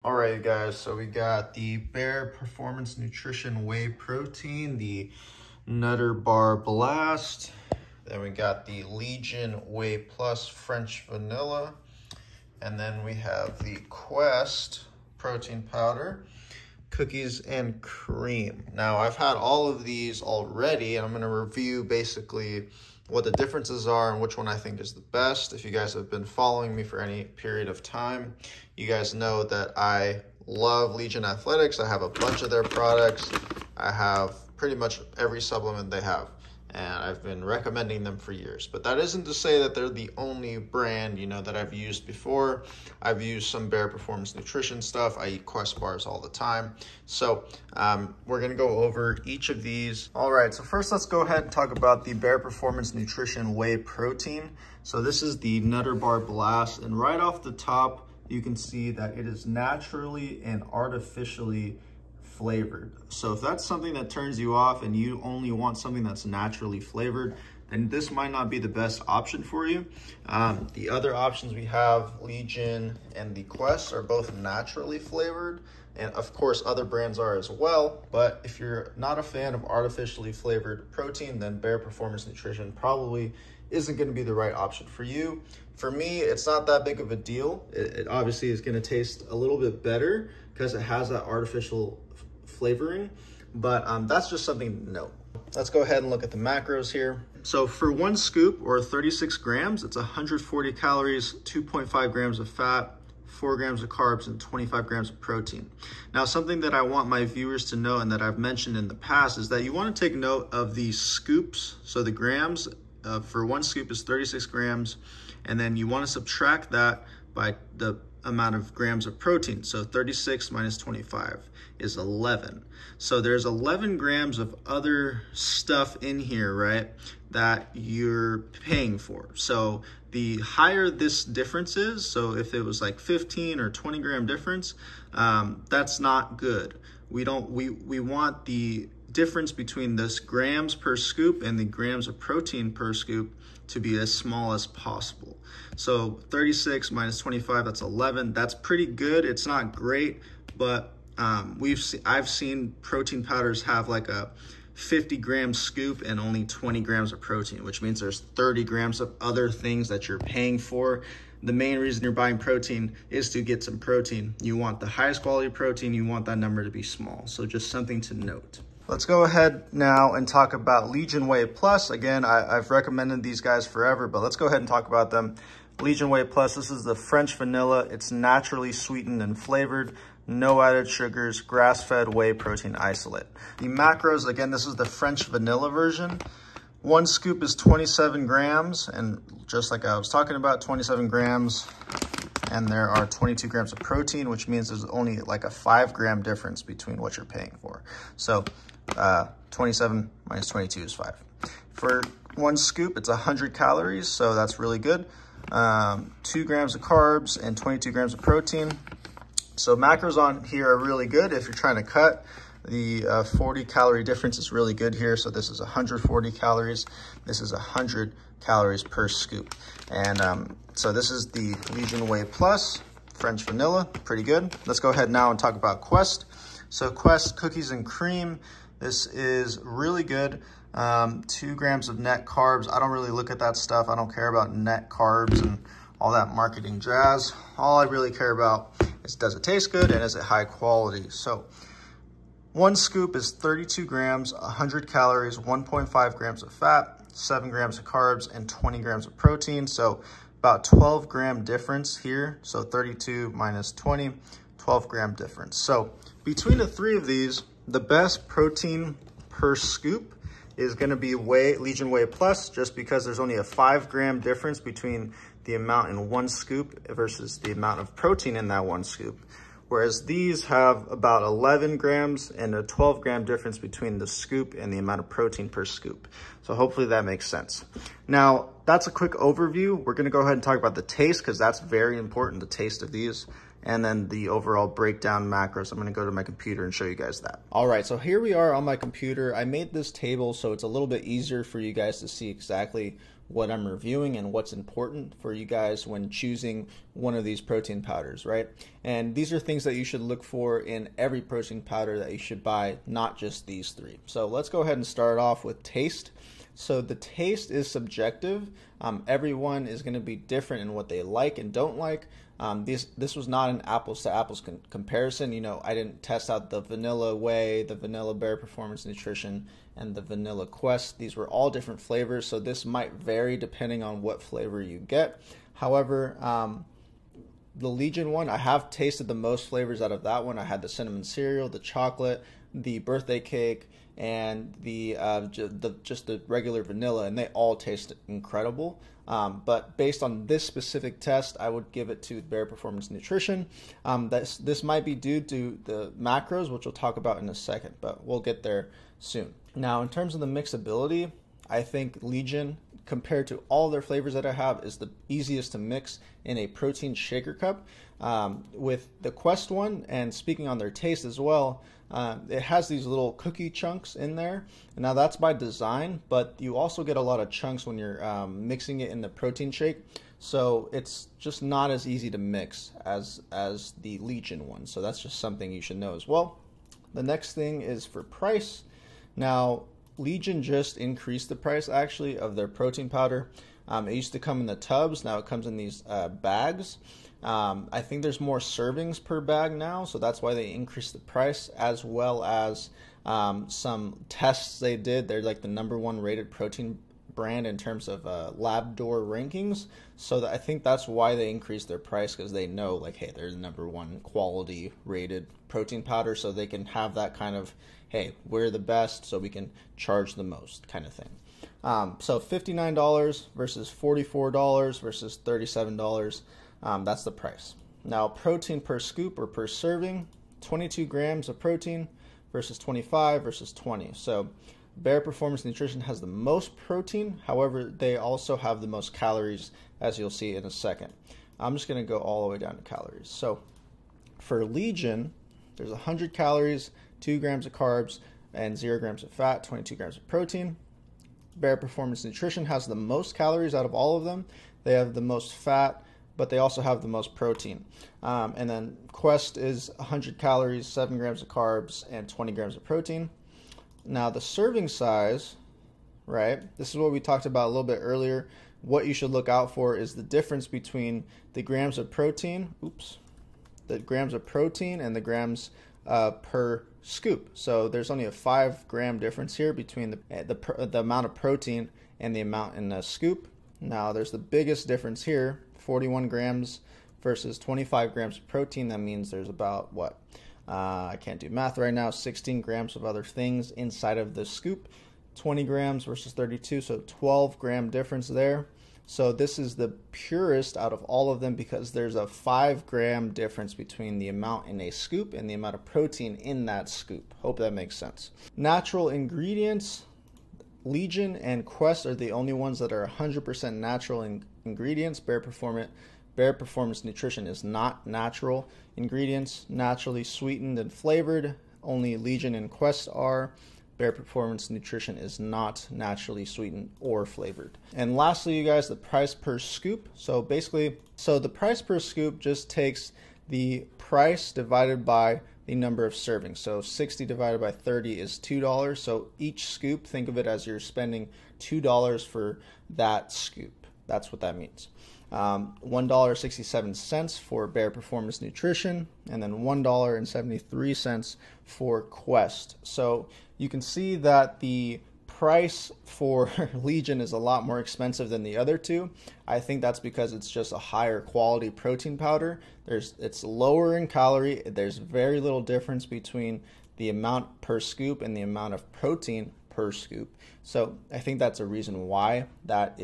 All right, guys, so we got the Bare Performance Nutrition Whey Protein, the Nutter Bar Blast, then we got the Legion Whey Plus French Vanilla, and then we have the Quest Protein Powder, Cookies and Cream. Now, I've had all of these already, and I'm going to review basically what the differences are and which one I think is the best. If you guys have been following me for any period of time, you guys know that I love Legion Athletics. I have a bunch of their products. I have pretty much every supplement they have, and I've been recommending them for years. But that isn't to say that they're the only brand, that I've used before. I've used some Bare Performance Nutrition stuff. I eat Quest bars all the time. So we're gonna go over each of these. All right, so first let's go ahead and talk about the Bare Performance Nutrition Whey Protein. So this is the Nutter Bar Blast, and right off the top, you can see that it is naturally and artificially flavored. So if that's something that turns you off and you only want something that's naturally flavored, then this might not be the best option for you. The other options we have, Legion and the Quest, are both naturally flavored, and of course other brands are as well. But if you're not a fan of artificially flavored protein, then Bare Performance Nutrition probably isn't going to be the right option for you. For me, it's not that big of a deal. It obviously is going to taste a little bit better because it has that artificial flavoring, but that's just something to note. Let's go ahead and look at the macros here. So for one scoop, or 36 grams, it's 140 calories, 2.5 grams of fat, 4 grams of carbs, and 25 grams of protein. Now, something that I want my viewers to know and that I've mentioned in the past is that you want to take note of the scoops. So the grams for one scoop is 36 grams, and then you want to subtract that by the amount of grams of protein. So 36 minus 25 is 11. So there's 11 grams of other stuff in here, right, that you're paying for. So the higher this difference is, so if it was like 15 or 20 gram difference, that's not good. We want the difference between this grams per scoop and the grams of protein per scoop to be as small as possible. So 36 minus 25, that's 11. That's pretty good. It's not great, but I've seen protein powders have like a 50 gram scoop and only 20 grams of protein, which means there's 30 grams of other things that you're paying for. The main reason you're buying protein is to get some protein. You want the highest quality protein. You want that number to be small. So just something to note. Let's go ahead now and talk about Legion Whey Plus. Again, I've recommended these guys forever, but let's go ahead and talk about them. Legion Whey Plus, this is the French vanilla. It's naturally sweetened and flavored, no added sugars, grass-fed whey protein isolate. The macros, again, this is the French vanilla version. One scoop is 27 grams, and just like I was talking about, 27 grams, and there are 22 grams of protein, which means there's only like a 5 gram difference between what you're paying for. So 27 minus 22 is 5. For one scoop, it's 100 calories, so that's really good. 2 grams of carbs and 22 grams of protein. So macros on here are really good if you're trying to cut. The 40 calorie difference is really good here. So this is 140 calories. This is 100 calories per scoop. And so this is the Legion Whey Plus, French vanilla, pretty good. Let's go ahead now and talk about Quest. So Quest Cookies and Cream, this is really good. 2 grams of net carbs. I don't really look at that stuff. I don't care about net carbs and all that marketing jazz. All I really care about is, does it taste good and is it high quality? So one scoop is 32 grams, 100 calories, 1.5 grams of fat, 7 grams of carbs, and 20 grams of protein. So about 12 gram difference here. So 32 minus 20, 12 gram difference. So between the three of these, the best protein per scoop is going to be Legion Whey Plus, just because there's only a 5 gram difference between the amount in one scoop versus the amount of protein in that one scoop. Whereas these have about 11 grams and a 12 gram difference between the scoop and the amount of protein per scoop. So hopefully that makes sense. Now, that's a quick overview. We're gonna go ahead and talk about the taste, because that's very important, the taste of these, and then the overall breakdown macros. I'm gonna go to my computer and show you guys that. All right, so here we are on my computer. I made this table so it's a little bit easier for you guys to see exactly what I'm reviewing and what's important for you guys when choosing one of these protein powders, right? And these are things that you should look for in every protein powder that you should buy, not just these three. So let's go ahead and start off with taste. So the taste is subjective. Everyone is going to be different in what they like and don't like. This was not an apples to apples comparison. You know, I didn't test out the vanilla whey, the vanilla Bare Performance Nutrition, and the vanilla Quest. These were all different flavors, so this might vary depending on what flavor you get. However, the Legion one, I have tasted the most flavors out of that one. I had the cinnamon cereal, the chocolate, the birthday cake, and just the regular vanilla, and they all taste incredible. But based on this specific test, I would give it to Bare Performance Nutrition. This might be due to the macros, which we'll talk about in a second, but we'll get there soon. Now, in terms of the mixability, I think Legion, compared to all their flavors that I have, is the easiest to mix in a protein shaker cup. With the Quest one, and speaking on their taste as well, it has these little cookie chunks in there. And now that's by design, but you also get a lot of chunks when you're mixing it in the protein shake. So it's just not as easy to mix as the Legion one. So that's just something you should know as well. The next thing is for price. Now, Legion just increased the price actually of their protein powder. It used to come in the tubs. Now it comes in these bags. I think there's more servings per bag now, so that's why they increased the price, as well as some tests they did. They're like the #1 rated protein brand in terms of lab door rankings, so I think that's why they increased their price, because they know, like, hey, they're the #1 quality rated protein powder, so they can have that kind of, hey, we're the best, so we can charge the most kind of thing. So $59 versus $44 versus $37. That's the price. Now, protein per scoop or per serving, 22 grams of protein versus 25 versus 20. So Bare Performance Nutrition has the most protein. However, they also have the most calories, as you'll see in a second. I'm just going to go all the way down to calories. So for Legion, there's 100 calories, 2 grams of carbs, and 0 grams of fat, 22 grams of protein. Bare Performance Nutrition has the most calories out of all of them. They have the most fat, but they also have the most protein. And then Quest is 100 calories, 7 grams of carbs, and 20 grams of protein. Now the serving size, right, this is what we talked about a little bit earlier. What you should look out for is the difference between the grams of protein, the grams of protein and the grams per scoop. So there's only a 5 gram difference here between the amount of protein and the amount in a scoop. Now there's the biggest difference here, 41 grams versus 25 grams of protein. That means there's about what? I can't do math right now, 16 grams of other things inside of the scoop. 20 grams versus 32, so 12 gram difference there. So this is the purest out of all of them because there's a 5 gram difference between the amount in a scoop and the amount of protein in that scoop. Hope that makes sense. Natural ingredients, Legion and Quest are the only ones that are 100% natural ingredients. Bare Performance Nutrition is not natural ingredients, naturally sweetened and flavored. Only Legion and Quest are. Bare Performance Nutrition is not naturally sweetened or flavored. And lastly, you guys, the price per scoop. So basically, the price per scoop just takes the price divided by the number of servings. So 60 divided by 30 is $2. So each scoop, think of it as you're spending $2 for that scoop. That's what that means. $1.67 for Bare Performance Nutrition, and then $1.73 for Quest. So you can see that the price for Legion is a lot more expensive than the other two. I think that's because it's just a higher quality protein powder. It's lower in calorie. There's very little difference between the amount per scoop and the amount of protein per scoop. So I think that's a reason why that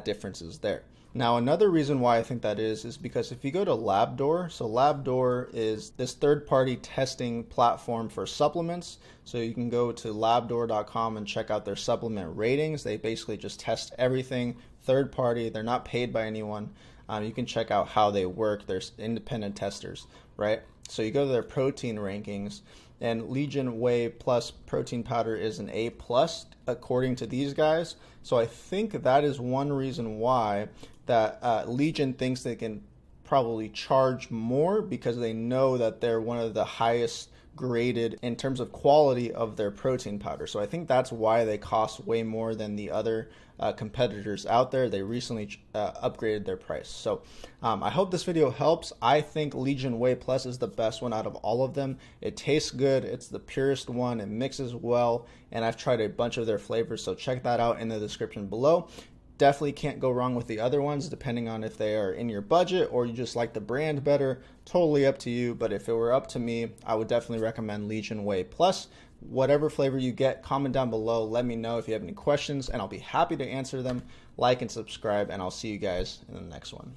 difference is there. Now, another reason why I think that is because if you go to LabDoor, so LabDoor is this third-party testing platform for supplements. So you can go to labdoor.com and check out their supplement ratings. They basically just test everything third-party. They're not paid by anyone. You can check out how they work. There's independent testers, right? So you go to their protein rankings, and Legion Whey Plus protein powder is an A plus according to these guys. So I think that is one reason why that Legion thinks they can probably charge more, because they know that they're one of the highest graded in terms of quality of their protein powder. So I think that's why they cost way more than the other competitors out there. They recently upgraded their price. So I hope this video helps. I think Legion Whey Plus is the best one out of all of them. It tastes good. It's the purest one. It mixes well, and I've tried a bunch of their flavors, so check that out in the description below. Definitely can't go wrong with the other ones, depending on if they are in your budget or you just like the brand better. Totally up to you, but if it were up to me, I would definitely recommend Legion Whey Plus. Whatever flavor you get, comment down below. Let me know if you have any questions, and I'll be happy to answer them. Like and subscribe, and I'll see you guys in the next one.